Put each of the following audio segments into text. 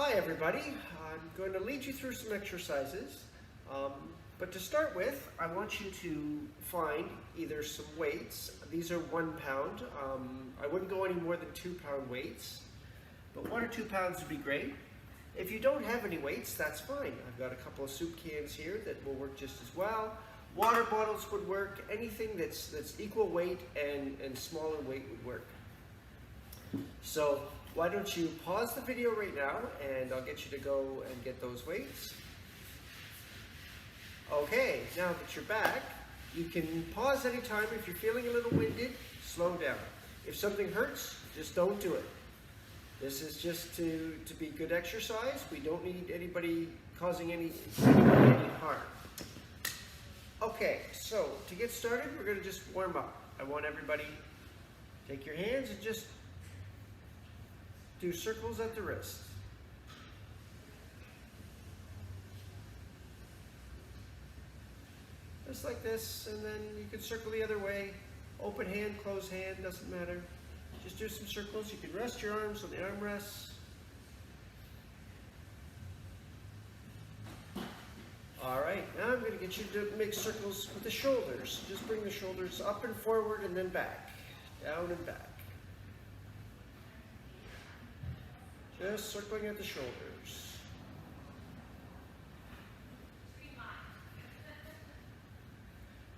Hi everybody, I'm going to lead you through some exercises, but to start with I want you to find either some weights. These are 1 pound. I wouldn't go any more than 2 pound weights, but 1 or 2 pounds would be great. If you don't have any weights, that's fine. I've got a couple of soup cans here that will work just as well. Water bottles would work. Anything that's equal weight and smaller weight would work. So why don't you pause the video right now and I'll get you to go and get those weights. Okay, now that you're back, you can pause anytime. If you're feeling a little winded, slow down. If something hurts, just don't do it. This is just to be good exercise. We don't need anybody causing anybody any harm. Okay, so to get started, we're going to just warm up. I want everybody to take your hands and just do circles at the wrist. Just like this, and then you can circle the other way. Open hand, closed hand, doesn't matter. Just do some circles. You can rest your arms on the armrests. All right, now I'm going to get you to make circles with the shoulders. Just bring the shoulders up and forward and then back, down and back. Just circling at the shoulders.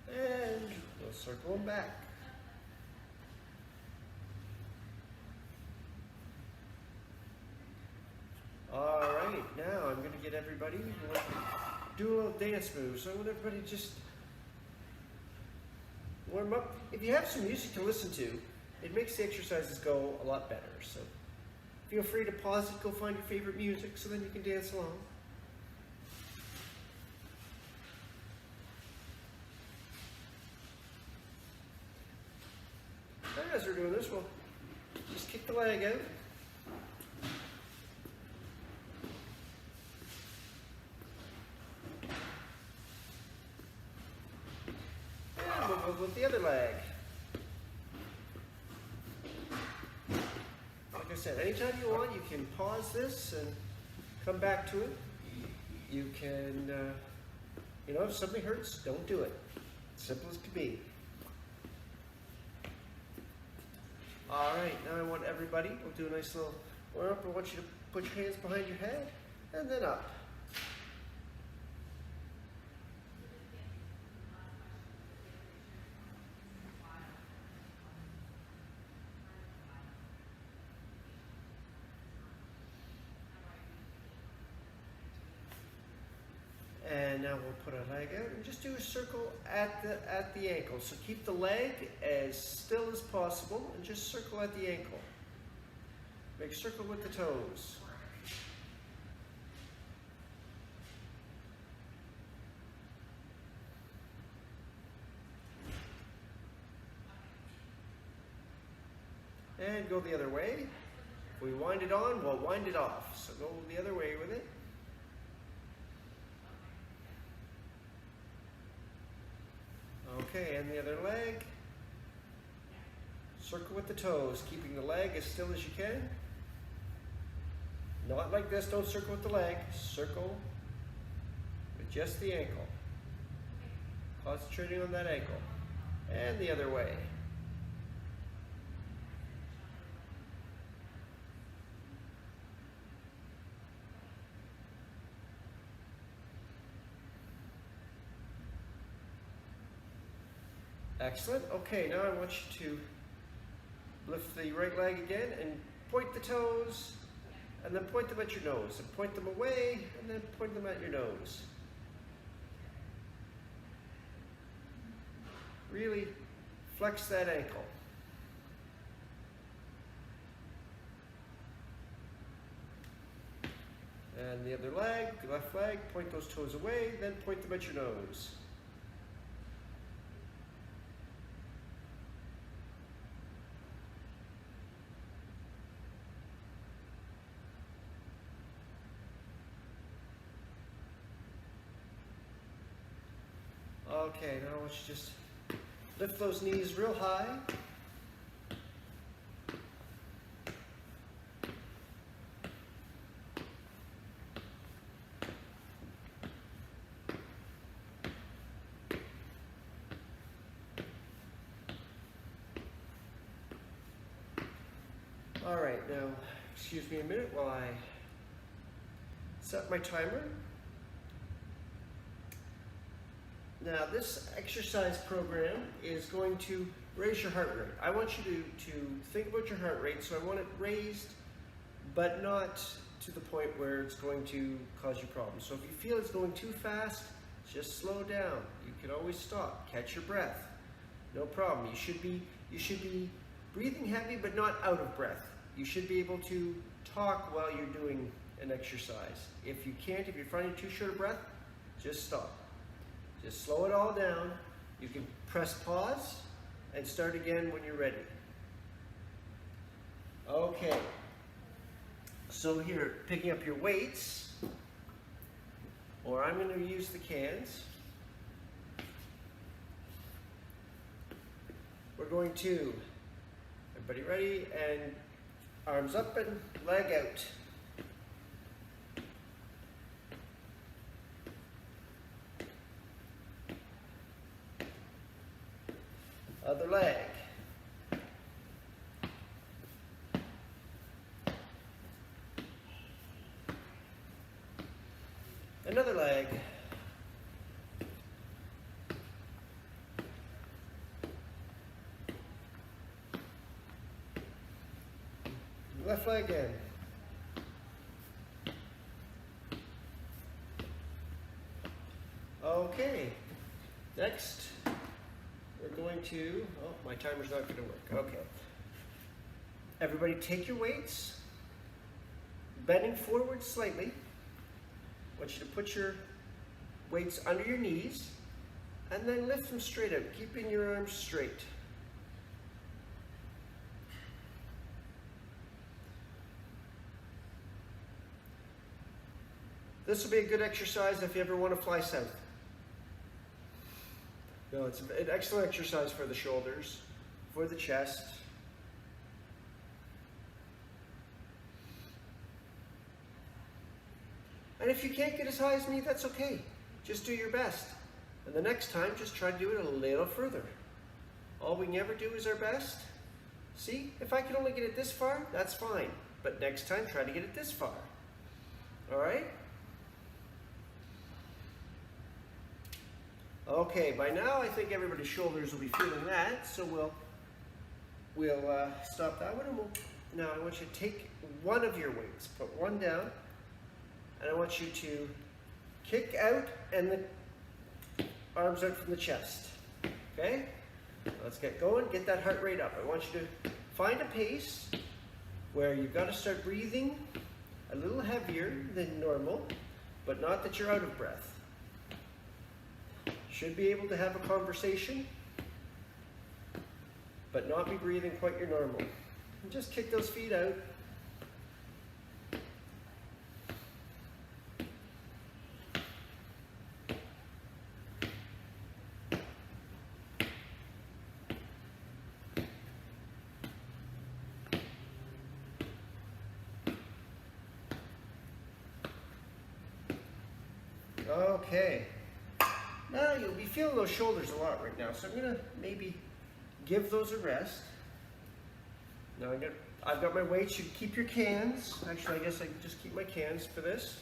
And we'll circle them back. All right, now I'm going to get everybody to do a little dance move. So I want everybody to just warm up. If you have some music to listen to, it makes the exercises go a lot better. So feel free to pause it, go find your favorite music so then you can dance along. And as we're doing this, we'll just kick the leg out. And we'll move with the other leg. Like I said, anytime you want, you can pause this and come back to it. You can, if something hurts, don't do it. Simple as can be. All right, now I want everybody, we'll do a nice little warm up. I want you to put your hands behind your head and then up. And now we'll put our leg out and just do a circle at the ankle. So keep the leg as still as possible and just circle at the ankle. Make a circle with the toes. And go the other way. If we wind it on, we'll wind it off. So go the other way with it. Okay, and the other leg. Circle with the toes, keeping the leg as still as you can. Not like this, don't circle with the leg. Circle with just the ankle. Concentrating on that ankle. And the other way. Excellent. Okay, now I want you to lift the right leg again and point the toes and then point them at your nose and point them away and then point them at your nose. Really flex that ankle. And the other leg, left leg, point those toes away, then point them at your nose. Okay, now I want you to just lift those knees real high. now, excuse me a minute while I set my timer. Now this exercise program is going to raise your heart rate. I want you to think about your heart rate, so I want it raised, but not to the point where it's going to cause you problems. So if you feel it's going too fast, just slow down. You can always stop, catch your breath. No problem. You should be breathing heavy, but not out of breath. You should be able to talk while you're doing an exercise. If you can't, if you're finding too short of breath, just stop. Just slow it all down. You can press pause and start again when you're ready. Okay. So here, picking up your weights, or I'm going to use the cans. We're going to, everybody ready, and arms up and leg out. Other leg. Another leg. Left leg in. Okay. Next, we're going to, oh, my timer's not going to work. Okay. Everybody take your weights, bending forward slightly. I want you to put your weights under your knees and then lift them straight out, keeping your arms straight. This will be a good exercise if you ever want to fly south. No, it's an excellent exercise for the shoulders, for the chest. And if you can't get as high as me, that's okay. Just do your best. And the next time, just try to do it a little further. All we can ever do is our best. See, if I can only get it this far, that's fine. But next time, try to get it this far. All right? Okay, by now I think everybody's shoulders will be feeling that, so we'll stop that one. And now I want you to take one of your weights, put one down, and I want you to kick out and the arms out from the chest. Okay? Let's get going, get that heart rate up. I want you to find a pace where you've got to start breathing a little heavier than normal, but not that you're out of breath. Should be able to have a conversation, but not be breathing quite your normal. And just kick those feet out. Okay. Now you'll be feeling those shoulders a lot right now, so I'm gonna maybe give those a rest. Now I've got my weights. You keep your cans. Actually, I guess I can just keep my cans for this.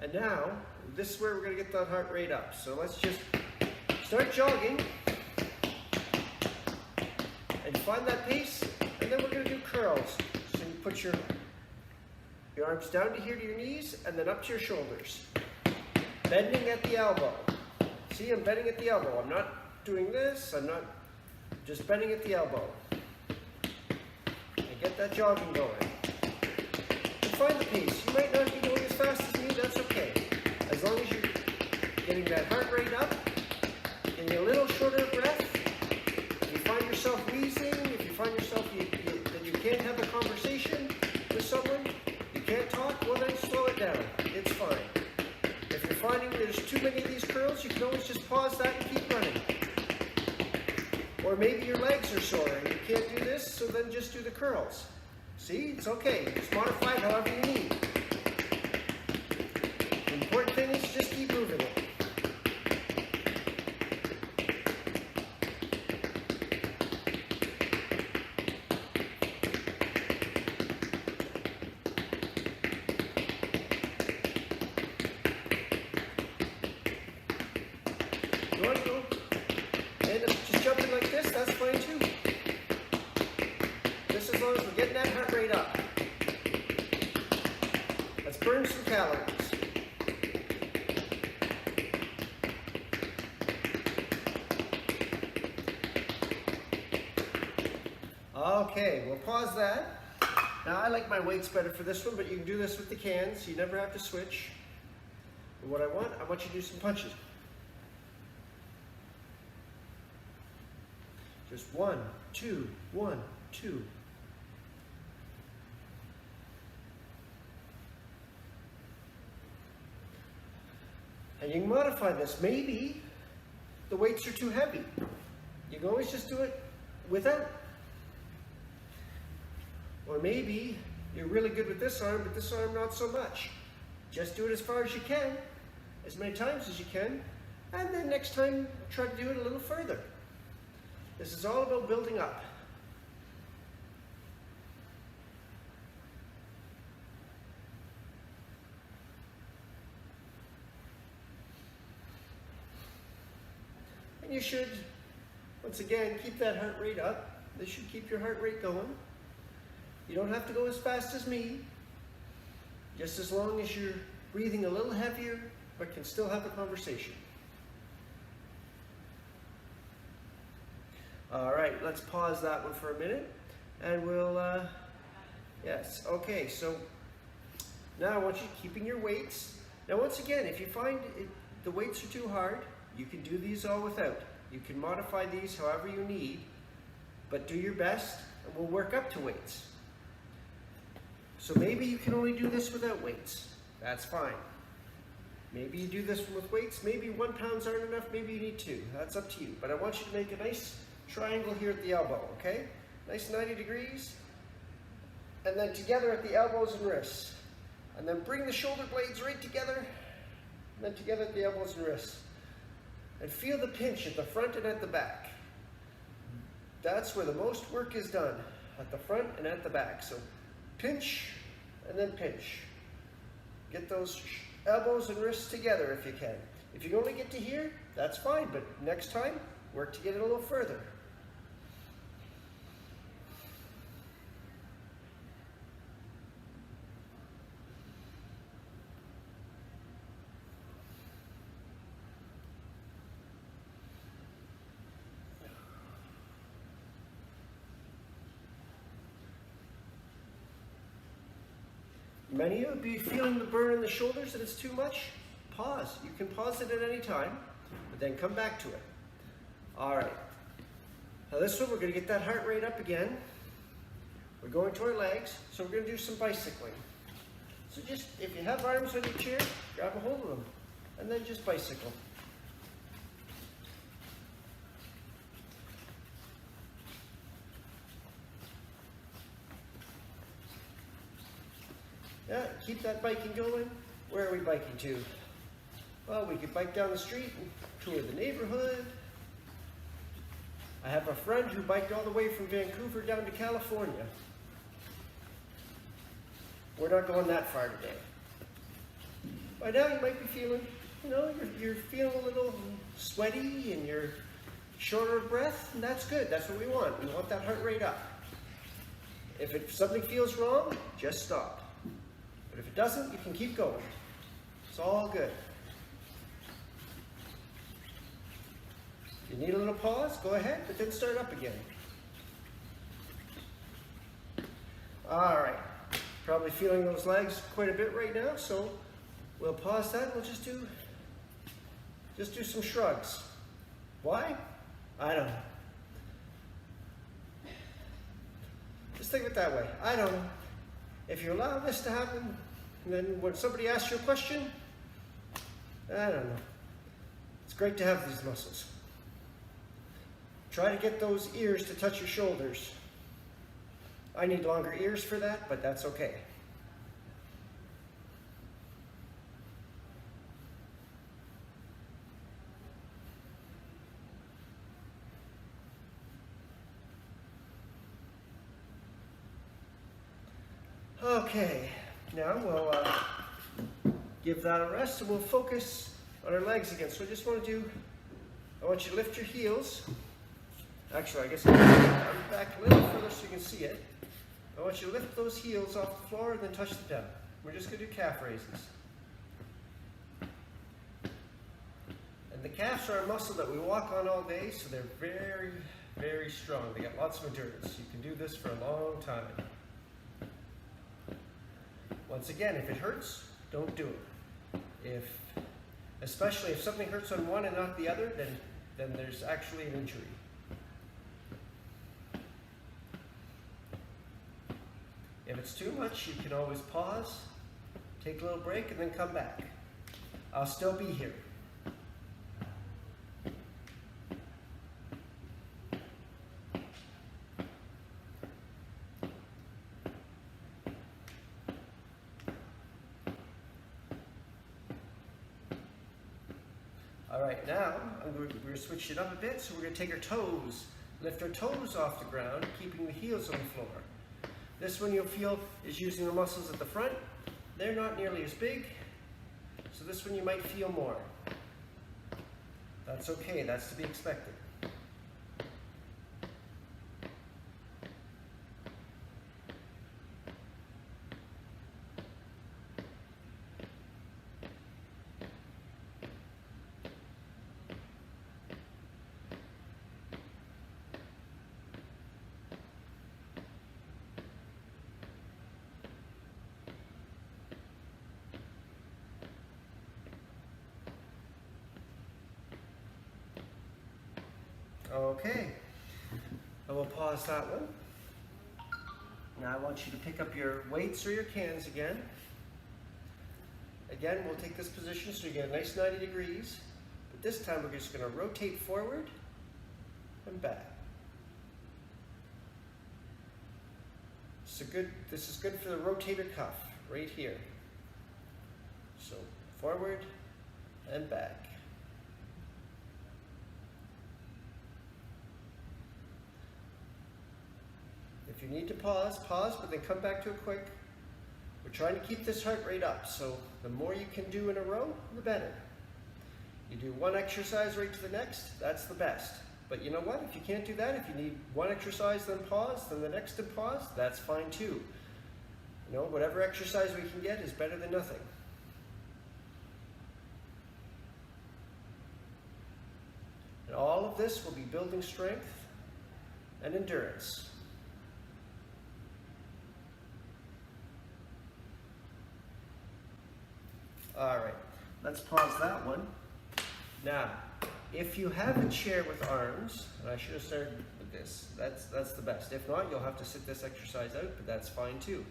And now this is where we're gonna get that heart rate up. So let's just start jogging and find that pace, and then we're gonna do curls. So you put your arms down to here to your knees, and then up to your shoulders. Bending at the elbow. See, I'm bending at the elbow. I'm not doing this. I'm not just bending at the elbow. And get that jogging going. And find the pace. You might not be going as fast as me. That's okay. As long as you're getting that heart rate up, getting a little shorter of breath. If you find yourself wheezing, if you find yourself that you can't have a conversation with someone, you can't talk, well then slow it down. It's fine. If you're finding there's too many of these curls, you can always just pause that and keep running. Or maybe your legs are sore and you can't do this, so then just do the curls. See, it's okay. Just modify it however you need. The important thing is just keep moving it. want to go end up just jumping like this, that's fine too. Just as long as we're getting that heart rate up. Let's burn some calories. Okay, we'll pause that. Now I like my weights better for this one, but you can do this with the cans. You never have to switch. And what I want you to do some punches. Just 1, 2, 1, 2. And you can modify this. Maybe the weights are too heavy. You can always just do it without. Or maybe you're really good with this arm, but this arm not so much. Just do it as far as you can, as many times as you can, and then next time try to do it a little further. This is all about building up. And you should, once again, keep that heart rate up. This should keep your heart rate going. You don't have to go as fast as me, just as long as you're breathing a little heavier, but can still have a conversation. All right, let's pause that one for a minute, and we'll, yes, okay, so now I want you keeping your weights. Now once again, if you find the weights are too hard, you can do these all without. You can modify these however you need, but do your best, and we'll work up to weights. So maybe you can only do this without weights. That's fine. Maybe you do this one with weights. Maybe 1 pounds aren't enough. Maybe you need 2. That's up to you. But I want you to make a nice triangle here at the elbow, okay? Nice 90 degrees. And then together at the elbows and wrists. And then bring the shoulder blades right together. And then together at the elbows and wrists. And feel the pinch at the front and at the back. That's where the most work is done. At the front and at the back. So pinch and then pinch. Get those elbows and wrists together if you can. If you only get to here, that's fine, but next time, work to get it a little further. Many of you would be feeling the burn in the shoulders and it's too much. Pause. You can pause it at any time, but then come back to it. All right. Now this one, we're going to get that heart rate up again. We're going to our legs, so we're going to do some bicycling. So just, if you have arms on your chair, grab a hold of them, and then just bicycle. Yeah, keep that biking going. Where are we biking to? Well, we could bike down the street and tour the neighborhood. I have a friend who biked all the way from Vancouver down to California. We're not going that far today. By now you might be feeling, you're feeling a little sweaty and you're shorter of breath, and that's good. That's what we want. We want that heart rate up. If something feels wrong, just stop. But if it doesn't, you can keep going. It's all good. If you need a little pause, go ahead, but then start up again. All right. Probably feeling those legs quite a bit right now, so we'll pause that and we'll just do some shrugs. Why? I don't know. Just think of it that way. I don't know. If you allow this to happen, then when somebody asks you a question, I don't know. It's great to have these muscles. Try to get those ears to touch your shoulders. I need longer ears for that, but that's okay. Okay, now we'll give that a rest and we'll focus on our legs again. So I just want to do I want you to lift your heels. Actually, I guess I'm back a little further so you can see it. I want you to lift those heels off the floor and then touch them down. We're just going to do calf raises. And the calves are a muscle that we walk on all day, so they're very, very strong. They got lots of endurance. You can do this for a long time. Once again, if it hurts, don't do it. Especially if something hurts on one and not the other, then there's actually an injury. If it's too much, you can always pause, take a little break, and then come back. I'll still be here. All right, now we're going to switch it up a bit, so we're going to take our toes, lift our toes off the ground, keeping the heels on the floor. This one you'll feel is using the muscles at the front. They're not nearly as big, so this one you might feel more. That's okay, that's to be expected. Okay, I will pause that one. Now I want you to pick up your weights or your cans again. Again, we'll take this position so you get a nice 90 degrees, but this time we're just going to rotate forward and back. So this is good for the rotator cuff right here. So forward and back. If you need to pause, but then come back to it quick. We're trying to keep this heart rate up, so the more you can do in a row, the better. You do one exercise right to the next, that's the best. But you know what? If you can't do that, if you need one exercise, then pause, then the next and pause, that's fine too. You know, whatever exercise we can get is better than nothing. And all of this will be building strength and endurance. All right, let's pause that one. Now, if you have a chair with arms, and I should have started with this, that's the best. If not, you'll have to sit this exercise out, but that's fine too.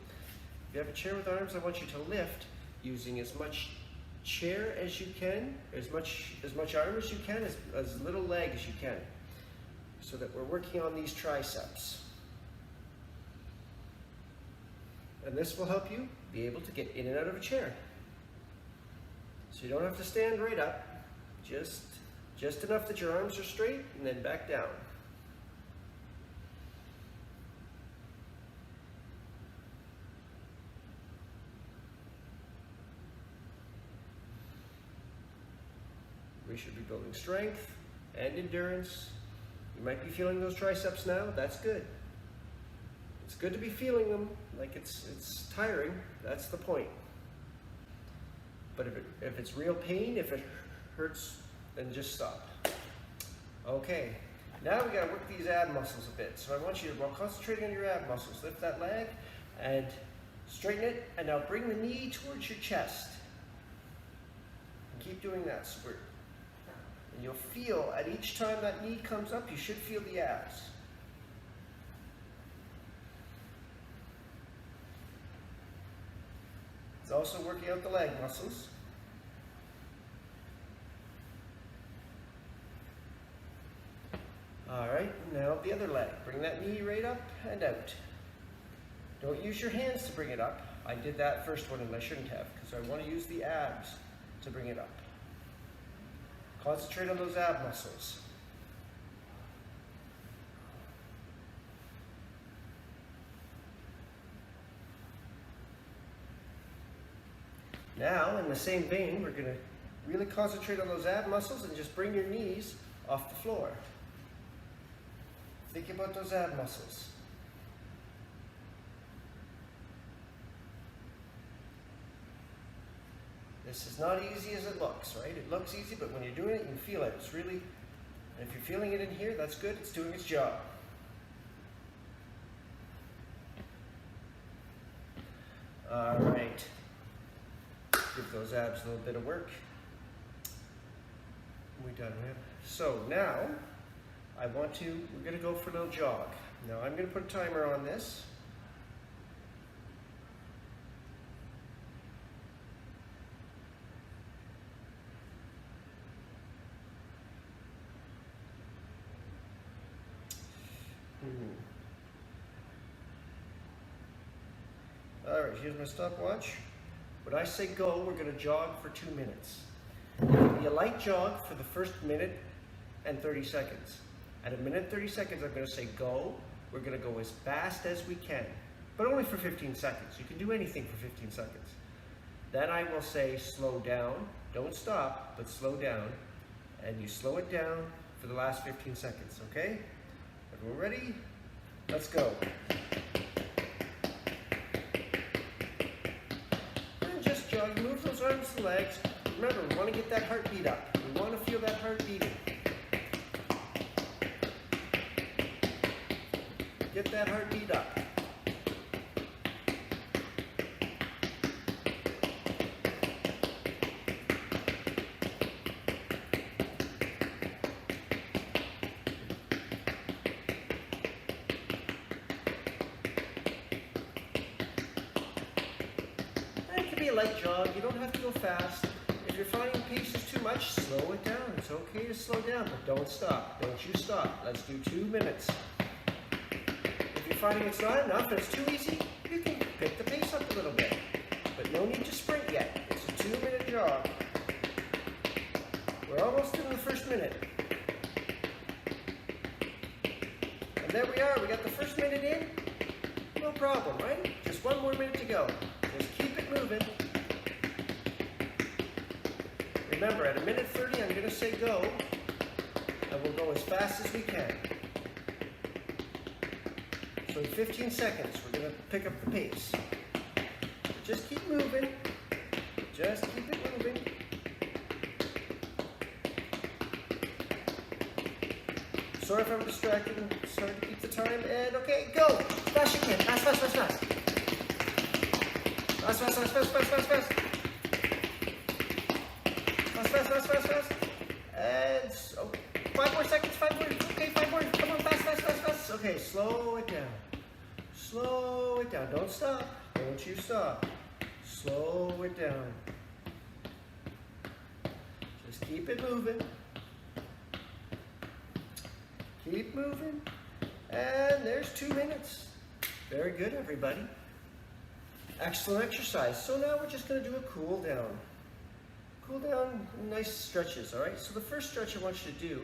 If you have a chair with arms, I want you to lift using as much chair as you can, as much arm as you can, as little leg as you can, so that we're working on these triceps. And this will help you be able to get in and out of a chair. So you don't have to stand right up, just enough that your arms are straight, and then back down. We should be building strength and endurance. You might be feeling those triceps now, that's good. It's good to be feeling them, like it's tiring, that's the point. But if it's real pain, if it hurts, then just stop. Okay, now we gotta work these ab muscles a bit. So I want you to, while concentrating on your ab muscles, lift that leg and straighten it, and now bring the knee towards your chest. And keep doing that, squirt. And you'll feel, at each time that knee comes up, you should feel the abs. It's also working out the leg muscles. All right, now the other leg. Bring that knee right up and out. Don't use your hands to bring it up. I did that first one and I shouldn't have, because I want to use the abs to bring it up. Concentrate on those ab muscles. Now, in the same vein, we're going to really concentrate on those ab muscles and just bring your knees off the floor. Think about those ab muscles. This is not easy as it looks, right? It looks easy, but when you're doing it, you feel it. It's really, and if you're feeling it in here, that's good. It's doing its job. All right. Give those abs a little bit of work. We're done, man. So now, we're going to go for a little jog. Now I'm going to put a timer on this. All right, here's my stopwatch. When I say go, we're going to jog for 2 minutes. It can be a light jog for the first minute and 30 seconds. At a minute and 30 seconds, I'm going to say go. We're going to go as fast as we can, but only for 15 seconds. You can do anything for 15 seconds. Then I will say slow down. Don't stop, but slow down. And you slow it down for the last 15 seconds, okay? Everyone ready? Let's go. And just jog, move those arms and legs. Remember, we want to get that heartbeat up. We want to feel that heart beating. Get that heartbeat up. It can be a light jog. You don't have to go fast. If you're finding pace is too much, slow it down. It's okay to slow down, but don't stop. Don't you stop. Let's do 2 minutes. If you're finding it's not enough and it's too easy, you can pick the pace up a little bit. But no need to sprint yet. It's a 2-minute jog. We're almost in the first minute. And there we are. We got the first minute in. No problem, right? Just 1 more minute to go. Just keep it moving. Remember, at a minute 30, I'm going to say go, and we'll go as fast as we can. So in 15 seconds, we're going to pick up the pace. Just keep moving. Just keep it moving. Sorry if I'm distracted. Sorry to keep the time. And okay, go. Fast you can. Fast, fast, fast, fast. Fast, fast, fast, fast, fast, fast, fast. Fast, fast, fast, fast, fast. And so, 5 more seconds, 5 more. Okay, 5 more. Come on, fast, fast, fast, fast. Okay, slow it down. Slow it down. Don't stop. Don't you stop. Slow it down. Just keep it moving. Keep moving. And there's 2 minutes. Very good, everybody. Excellent exercise. So now we're just going to do a cool down. Cool down, nice stretches, all right? So the first stretch I want you to do,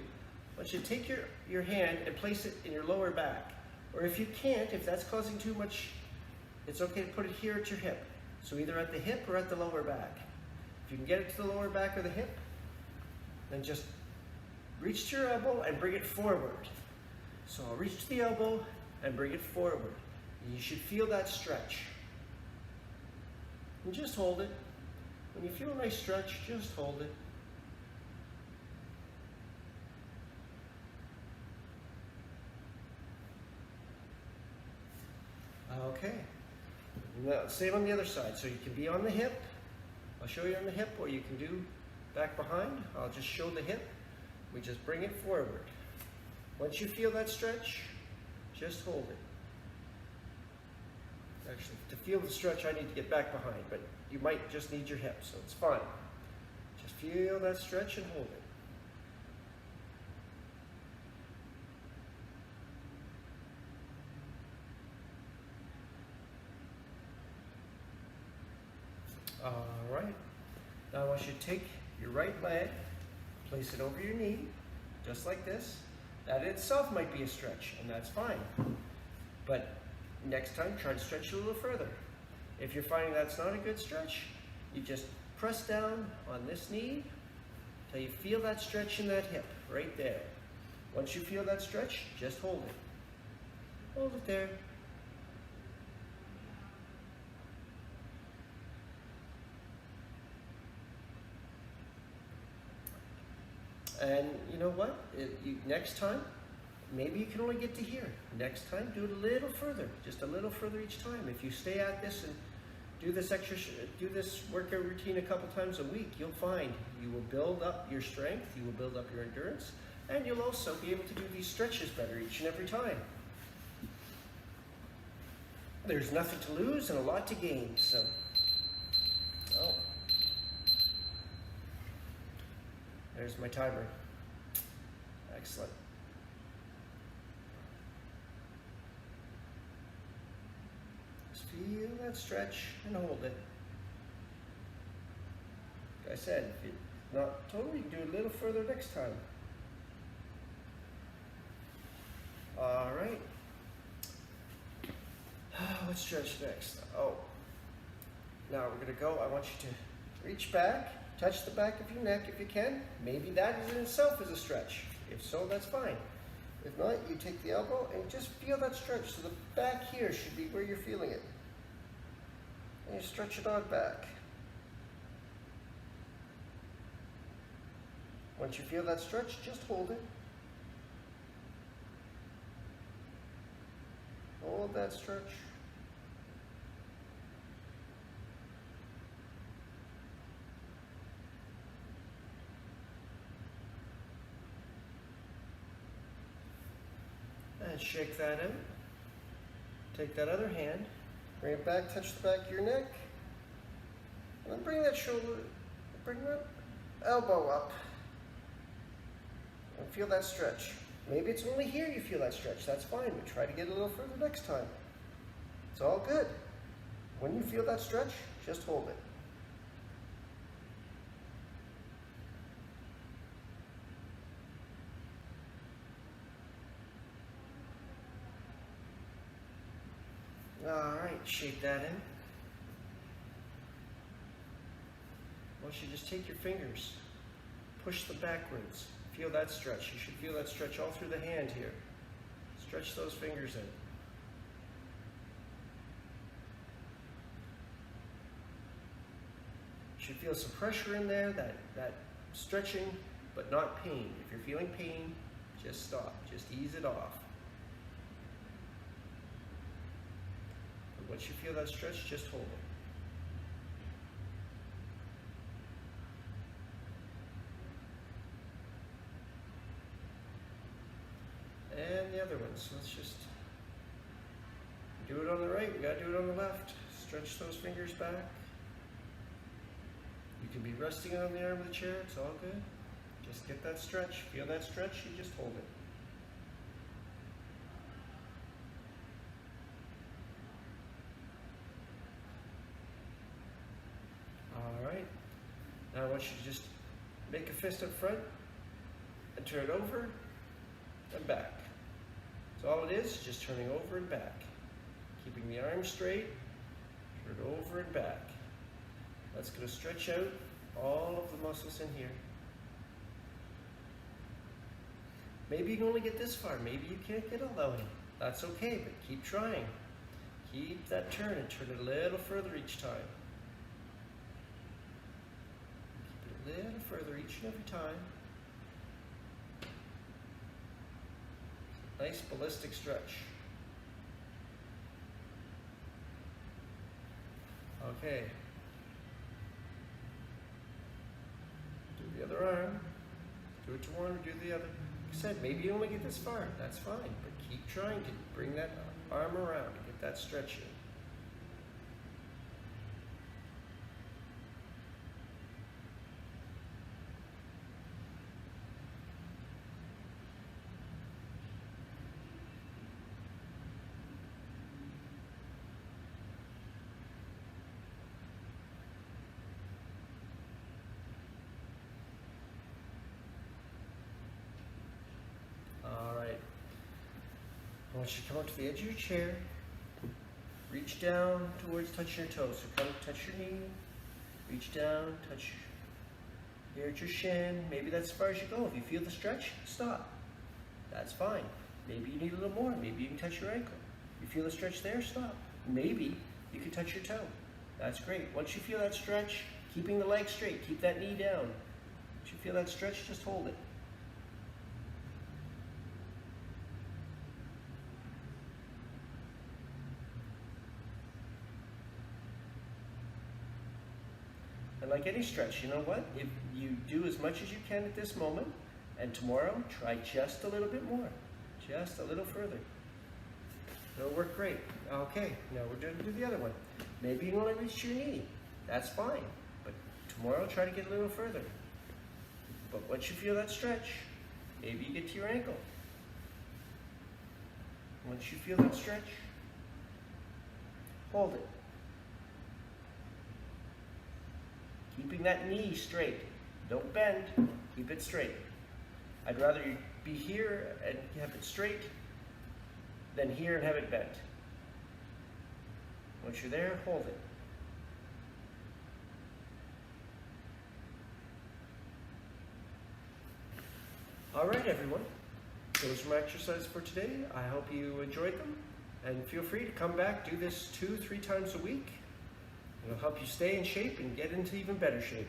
I want you to take your hand and place it in your lower back. Or if you can't, if that's causing too much, it's okay to put it here at your hip. So either at the hip or at the lower back. If you can get it to the lower back or the hip, then just reach to your elbow and bring it forward. So I'll reach to the elbow and bring it forward. You should feel that stretch. And just hold it. When you feel a nice stretch, just hold it. Okay. Now, same on the other side. So you can be on the hip. I'll show you on the hip, or you can do back behind. I'll just show the hip. We just bring it forward. Once you feel that stretch, just hold it. Actually, to feel the stretch, I need to get back behind, but you might just need your hip, so it's fine. Just feel that stretch and hold it. All right. Now I want you to take your right leg, place it over your knee, just like this. That in itself might be a stretch, and that's fine. But next time, try to stretch it a little further. If you're finding that's not a good stretch, you just press down on this knee, till you feel that stretch in that hip, right there. Once you feel that stretch, just hold it. Hold it there. And you know what? Next time, maybe you can only get to here. Next time, do it a little further, just a little further each time. If you stay at this and do this workout routine a couple times a week, you'll find you will build up your strength, you will build up your endurance, and you'll also be able to do these stretches better each and every time. There's nothing to lose and a lot to gain, so. Oh. There's my timer. Excellent. Just feel that stretch and hold it. Like I said, if you're not totally, do a little further next time. All right. Let's stretch next. Oh. Now we're gonna go. I want you to reach back. Touch the back of your neck if you can. Maybe that in itself is a stretch. If so, that's fine. If not, you take the elbow and just feel that stretch. So the back here should be where you're feeling it. And you stretch it on back. Once you feel that stretch, just hold it. Hold that stretch. And shake that out. Take that other hand, bring it back, touch the back of your neck, and then bring that elbow up, and feel that stretch. Maybe it's only here you feel that stretch, that's fine, but try to get a little further next time. It's all good. When you feel that stretch, just hold it. All right, shake that in. Once you just take your fingers, push them backwards. Feel that stretch. You should feel that stretch all through the hand here. Stretch those fingers in. You should feel some pressure in there, that stretching, but not pain. If you're feeling pain, just stop. Just ease it off. Once you feel that stretch, just hold it. And the other one, so let's just do it on the right, we gotta do it on the left. Stretch those fingers back. You can be resting on the arm of the chair, it's all good. Just get that stretch, feel that stretch, you just hold it. Now I want you to just make a fist up front and turn it over and back. So all it is just turning over and back. Keeping the arm straight, turn it over and back. That's going to stretch out all of the muscles in here. Maybe you can only get this far. Maybe you can't get all that way. That's okay, but keep trying. Keep that turn and turn it a little further each time. A little further each and every time. Nice ballistic stretch. Okay. Do the other arm. Do it to one, do the other. Like I said, maybe you only get this far. That's fine, but keep trying to bring that arm around and get that stretch in. I want you to come up to the edge of your chair, reach down towards touching your toes. So come touch your knee, reach down, touch Here at your shin, maybe that's as far as you go. If you feel the stretch, stop. That's fine. Maybe you need a little more. Maybe you can touch your ankle. You feel the stretch there, stop. Maybe you can touch your toe. That's great. Once you feel that stretch, keeping the leg straight, keep that knee down. Once you feel that stretch, just hold it. And like any stretch, you know what? If you do as much as you can at this moment, and tomorrow, try just a little bit more. Just a little further. It'll work great. Okay, now we're going to do the other one. Maybe you only reach your knee. That's fine. But tomorrow, try to get a little further. But once you feel that stretch, maybe you get to your ankle. Once you feel that stretch, hold it. Keeping that knee straight. Don't bend, keep it straight. I'd rather you be here and have it straight than here and have it bent. Once you're there, hold it. All right, everyone. Those are my exercises for today. I hope you enjoyed them. And feel free to come back, do this 2-3 times a week. It'll help you stay in shape and get into even better shape.